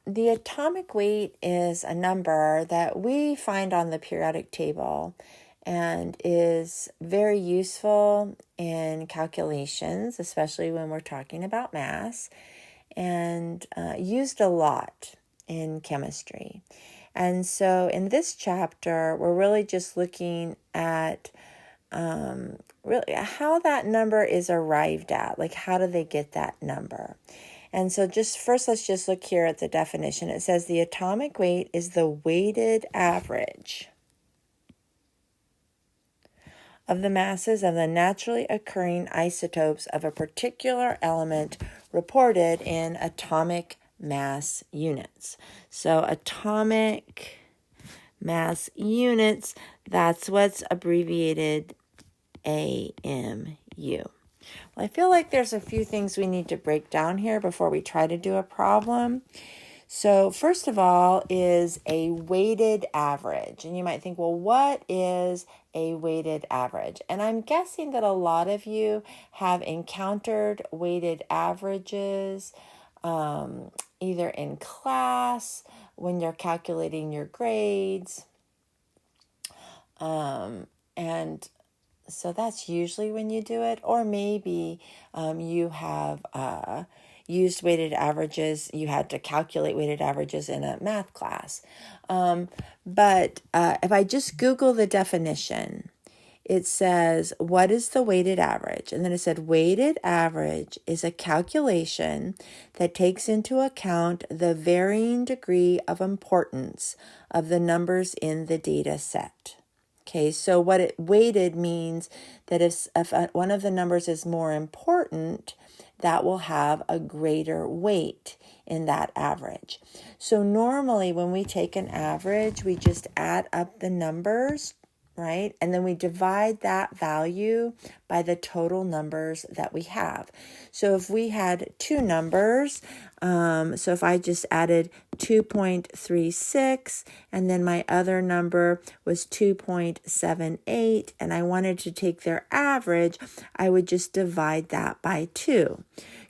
The atomic weight is a number that we find on the periodic table and is very useful in calculations, especially when we're talking about mass, and used a lot in chemistry. And so in this chapter, we're really just looking at really how that number is arrived at, like how do they get that number? And so just first, let's just look here at the definition. It says the atomic weight is the weighted average of the masses of the naturally occurring isotopes of a particular element reported in atomic mass units. So atomic mass units, that's what's abbreviated AMU. Well, I feel like there's a few things we need to break down here before we try to do a problem. So first of all is a weighted average. And you might think, well, what is a weighted average? And I'm guessing that a lot of you have encountered weighted averages either in class, when you're calculating your grades, and so that's usually when you do it, or maybe you have used weighted averages. You had to calculate weighted averages in a math class. But if I just Google the definition, it says, what is the weighted average? And then it said, weighted average is a calculation that takes into account the varying degree of importance of the numbers in the data set. Okay, so what it weighted means that if one of the numbers is more important, that will have a greater weight in that average. So normally when we take an average, we just add up the numbers, right? And then we divide that value by the total numbers that we have. So if we had two numbers, so if I just added 2.36 and then my other number was 2.78 and I wanted to take their average, I would just divide that by 2.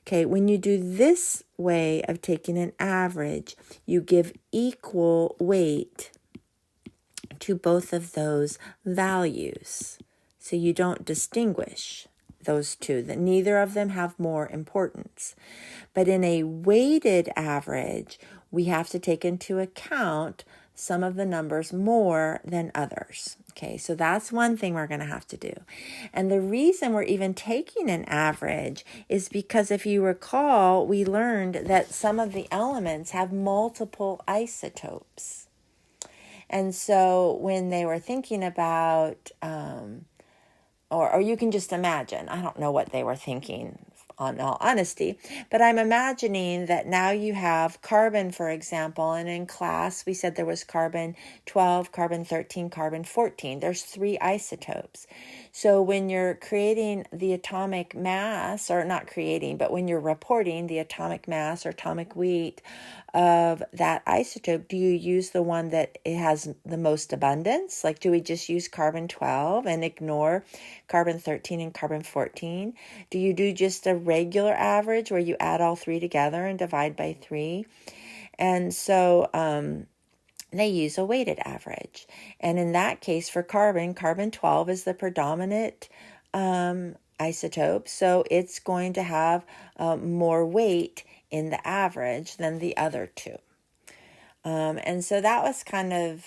Okay, when you do this way of taking an average, you give equal weight to both of those values. So you don't distinguish those two, that neither of them have more importance. But in a weighted average, we have to take into account some of the numbers more than others. Okay, so that's one thing we're going to have to do. And the reason we're even taking an average is because if you recall, we learned that some of the elements have multiple isotopes. And so when they were thinking about, or you can just imagine, I don't know what they were thinking in all honesty, but I'm imagining that now you have carbon, for example, and in class we said there was carbon 12, carbon 13, carbon 14. There's 3 isotopes. So when you're creating the atomic mass, or not creating, but when you're reporting the atomic mass or atomic weight of that isotope, do you use the one that it has the most abundance? Like, do we just use carbon 12 and ignore carbon 13 and carbon 14? Do you do just a regular average where you add all 3 together and divide by 3? And so they use a weighted average. And in that case, for carbon 12 is the predominant isotope. So it's going to have more weight in the average than the other 2. And so that was kind of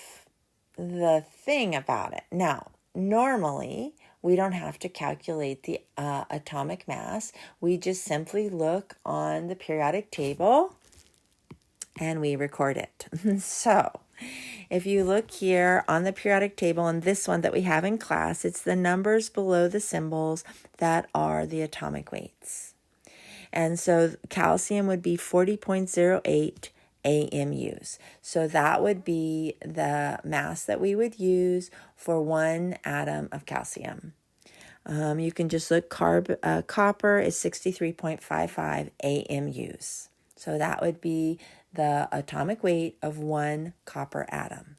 the thing about it. Now, normally, we don't have to calculate the atomic mass. We just simply look on the periodic table and we record it. So if you look here on the periodic table, and this one that we have in class, it's the numbers below the symbols that are the atomic weights. And so calcium would be 40.08 AMUs. So that would be the mass that we would use for 1 atom of calcium. You can just look, copper is 63.55 AMUs. So that would be the atomic weight of 1 copper atom.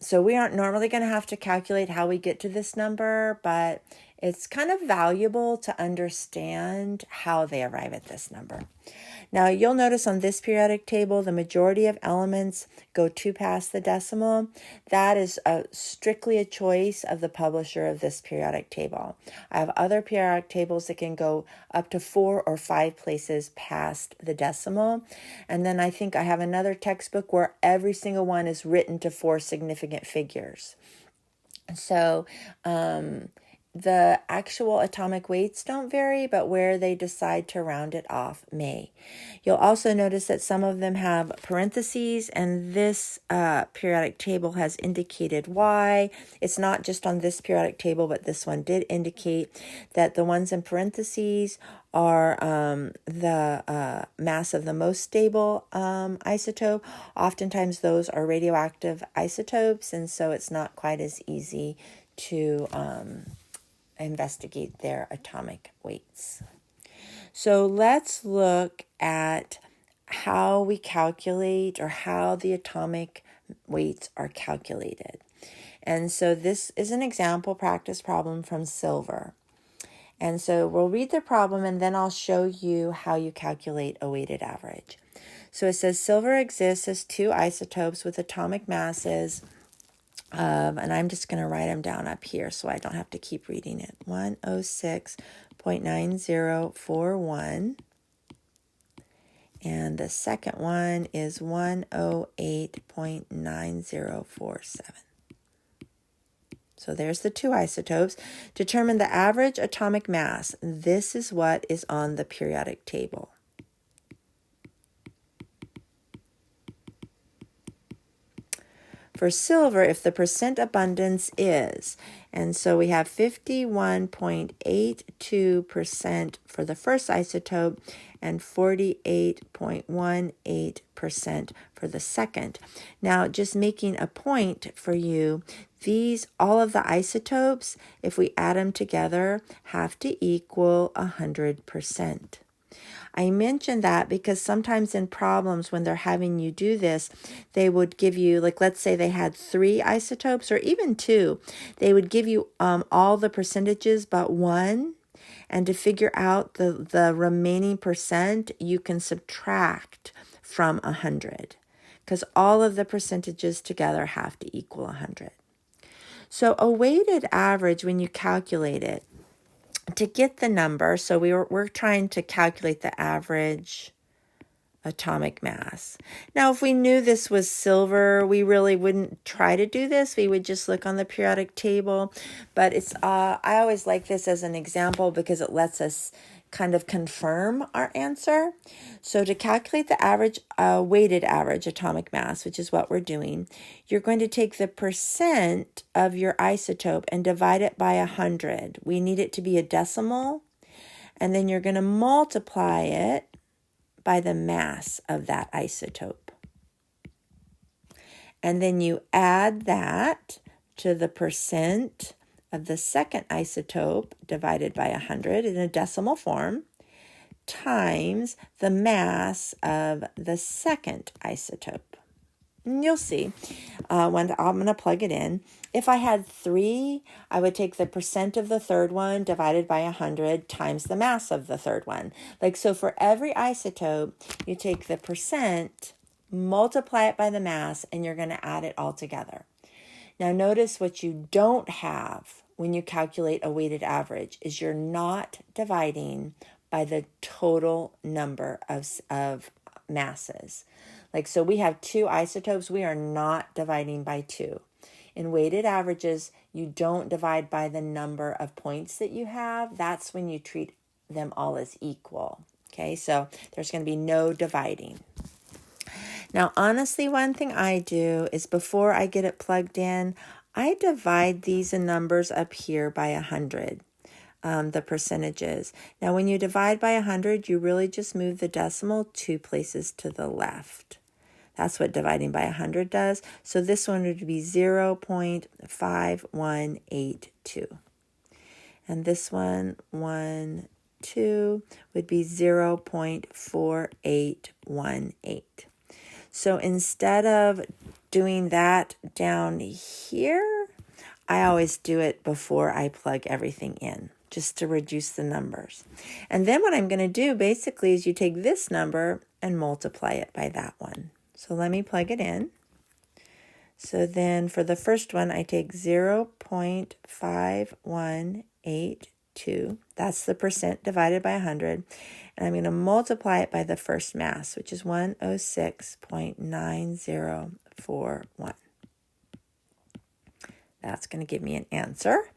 So we aren't normally going to have to calculate how we get to this number, but it's kind of valuable to understand how they arrive at this number. Now you'll notice on this periodic table, the majority of elements go 2 past the decimal. That is strictly a choice of the publisher of this periodic table. I have other periodic tables that can go up to 4 or 5 places past the decimal. And then I think I have another textbook where every single one is written to 4 significant figures. So the actual atomic weights don't vary, but where they decide to round it off may. You'll also notice that some of them have parentheses, and this periodic table has indicated why. It's not just on this periodic table, but this one did indicate that the ones in parentheses are the mass of the most stable isotope. Oftentimes those are radioactive isotopes, and so it's not quite as easy to investigate their atomic weights. So let's look at how we calculate, or how the atomic weights are calculated. And so this is an example practice problem from silver. And so we'll read the problem and then I'll show you how you calculate a weighted average. So it says silver exists as 2 isotopes with atomic masses of, and I'm just going to write them down up here so I don't have to keep reading it, 106.9041. And the second one is 108.9047. So there's the 2 isotopes. Determine the average atomic mass. This is what is on the periodic table. For silver, if the percent abundance is, and so we have 51.82% for the first isotope and 48.18% for the second. Now, just making a point for you, all of the isotopes, if we add them together, have to equal 100%. I mention that because sometimes in problems when they're having you do this, they would give you, like let's say they had 3 isotopes or even 2, they would give you all the percentages but 1, and to figure out the remaining percent, you can subtract from 100 because all of the percentages together have to equal 100. So a weighted average, when you calculate it, to get the number, so we're trying to calculate the average atomic mass. Now, if we knew this was silver, we really wouldn't try to do this. We would just look on the periodic table. But it's I always like this as an example because it lets us kind of confirm our answer. So to calculate the average, weighted average atomic mass, which is what we're doing, you're going to take the percent of your isotope and divide it by 100. We need it to be a decimal, and then you're going to multiply it by the mass of that isotope. And then you add that to the percent of the second isotope divided by 100 in a decimal form times the mass of the second isotope. And you'll see when I'm going to plug it in. If I had 3, I would take the percent of the third one divided by 100 times the mass of the third one. Like so for every isotope, you take the percent, multiply it by the mass, and you're going to add it all together. Now notice what you don't have when you calculate a weighted average is you're not dividing by the total number of masses. Like so we have 2 isotopes, we are not dividing by 2. In weighted averages, you don't divide by the number of points that you have. That's when you treat them all as equal. Okay, so there's going to be no dividing. Now, honestly, one thing I do is before I get it plugged in, I divide these numbers up here by 100, the percentages. Now, when you divide by 100, you really just move the decimal 2 places to the left. That's what dividing by 100 does. So this one would be 0.5182. And this one, 1, 2, would be 0.4818. So instead of doing that down here, I always do it before I plug everything in. just to reduce the numbers. And then what I'm going to do basically is you take this number and multiply it by that one. So let me plug it in. So then for the first one, I take 0.5182. That's the percent divided by 100. And I'm going to multiply it by the first mass, which is 106.9041. That's going to give me an answer.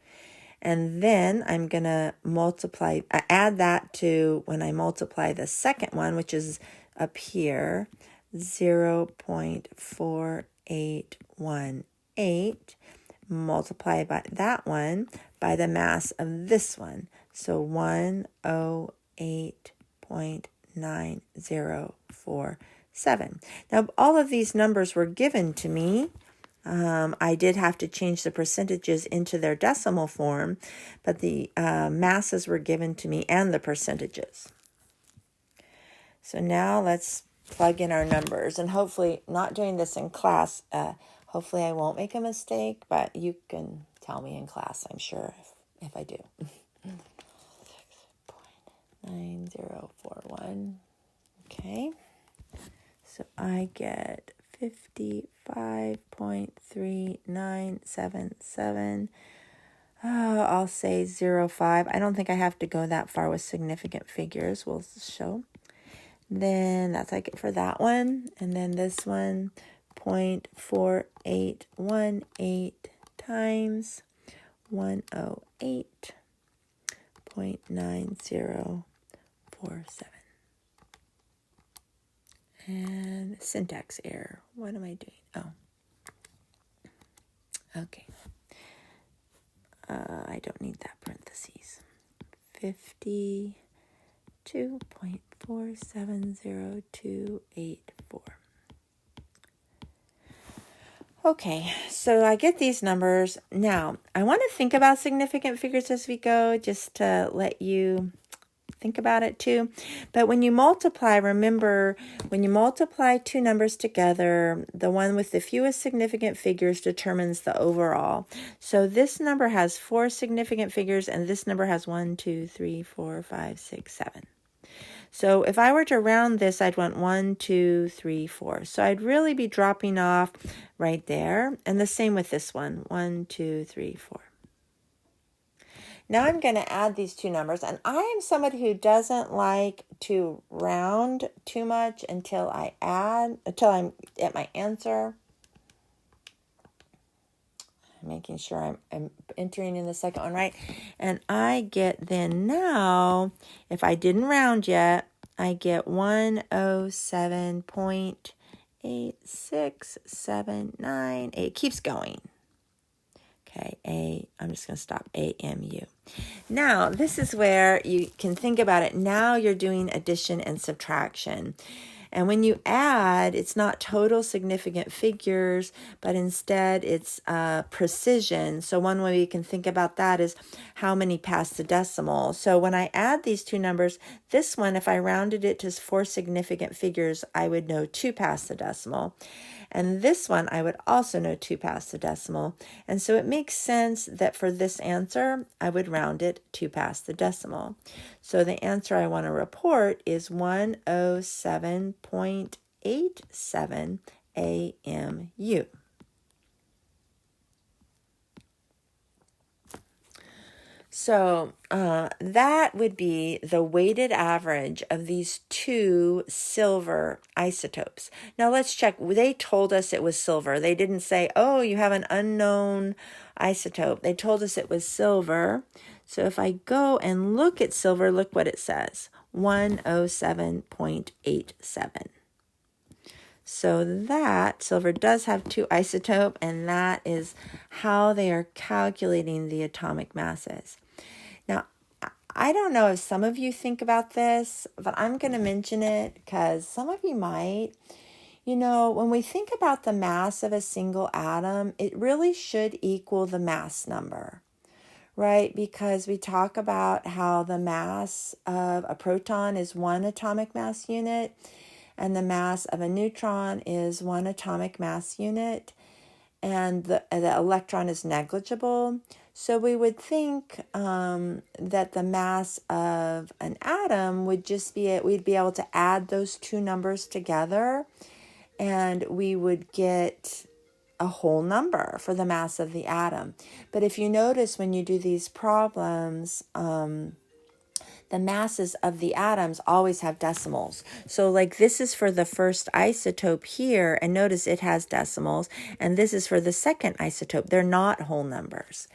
And then I'm going to add that to when I multiply the second one, which is up here, 0.4818, multiply by that one by the mass of this one. So 108.9047. Now, all of these numbers were given to me. I did have to change the percentages into their decimal form, but the masses were given to me and the percentages. So now let's plug in our numbers, and hopefully, not doing this in class, hopefully I won't make a mistake, but you can tell me in class, I'm sure, if I do. 6.9041. Okay, so I get 55.3977. I'll say 0.5. I don't think I have to go that far with significant figures. We'll show. Then that's I get for that one. And then this one, 0.4818 times 108.9047. And syntax error. What am I doing? Oh. Okay. I don't need that parentheses. 52.470284. Okay, so I get these numbers. Now, I want to think about significant figures as we go, just to let you think about it too. But when you multiply, remember, when you multiply two numbers together, the one with the fewest significant figures determines the overall. So this number has 4 significant figures, and this number has 1, 2, 3, 4, 5, 6, 7. So if I were to round this, I'd want 1, 2, 3, 4. So I'd really be dropping off right there. And the same with this one, 1, 2, 3, 4. Now I'm going to add these two numbers, and I am somebody who doesn't like to round too much until I'm at my answer. I'm making sure I'm entering in the second one right. And I get then now, if I didn't round yet, I get 107.8679. It keeps going. Okay, I'm just going to stop, AMU. Now, this is where you can think about it. Now you're doing addition and subtraction. And when you add, it's not total significant figures, but instead it's precision. So one way you can think about that is how many pass the decimal. So when I add these two numbers, this one, if I rounded it to 4 significant figures, I would know 2 pass the decimal. And this one, I would also know 2 pass the decimal. And so it makes sense that for this answer, I would round it 2 pass the decimal. So the answer I want to report is 107.87 AMU. So that would be the weighted average of these 2 silver isotopes. Now let's check. They told us it was silver. They didn't say, oh, you have an unknown isotope. They told us it was silver. So if I go and look at silver, look what it says, 107.87. So that silver does have 2 isotope, and that is how they are calculating the atomic masses. Now, I don't know if some of you think about this, but I'm going to mention it because some of you might. You know, when we think about the mass of a single atom, it really should equal the mass number, right? Because we talk about how the mass of a proton is 1 atomic mass unit, and the mass of a neutron is 1 atomic mass unit. and the electron is negligible. So we would think that the mass of an atom would just be, we'd be able to add those two numbers together, and we would get a whole number for the mass of the atom. But if you notice when you do these problems, the masses of the atoms always have decimals. So like this is for the first isotope here, and notice it has decimals, and this is for the second isotope. They're not whole numbers.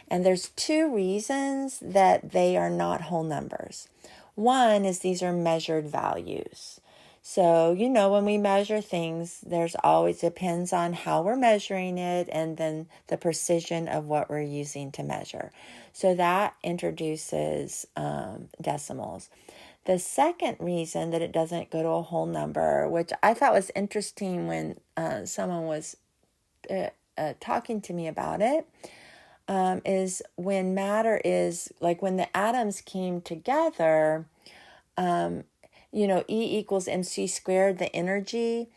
And there's two reasons that they are not whole numbers. One is these are measured values. So, you know, when we measure things, there's always depends on how we're measuring it and then the precision of what we're using to measure. So that introduces decimals. The second reason that it doesn't go to a whole number, which I thought was interesting when someone was talking to me about it, is when matter is, like when the atoms came together, you know, E equals mc squared, the energy,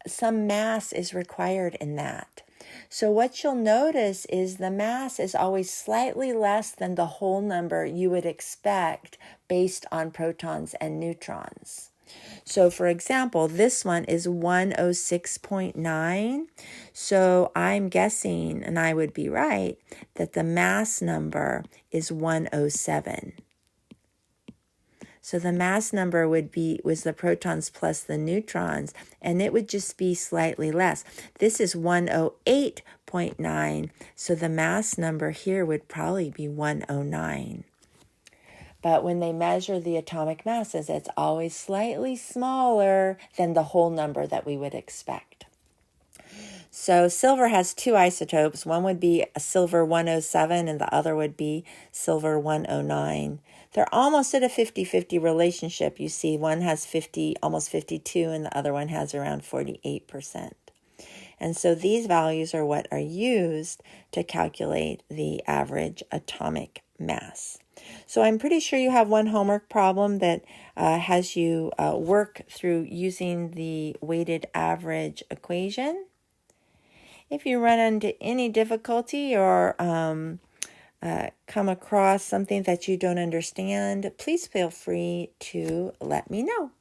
some mass is required in that. So what you'll notice is the mass is always slightly less than the whole number you would expect based on protons and neutrons. So for example, this one is 106.9. So I'm guessing, and I would be right, that the mass number is 107. So the mass number was the protons plus the neutrons, and it would just be slightly less. This is 108.9, so the mass number here would probably be 109. But when they measure the atomic masses, it's always slightly smaller than the whole number that we would expect. So silver has two isotopes. One would be a silver 107 and the other would be silver 109. They're almost at a 50-50 relationship. You see, one has 50, almost 52, and the other one has around 48%. And so these values are what are used to calculate the average atomic mass. So I'm pretty sure you have one homework problem that has you work through using the weighted average equation. If you run into any difficulty or come across something that you don't understand, please feel free to let me know.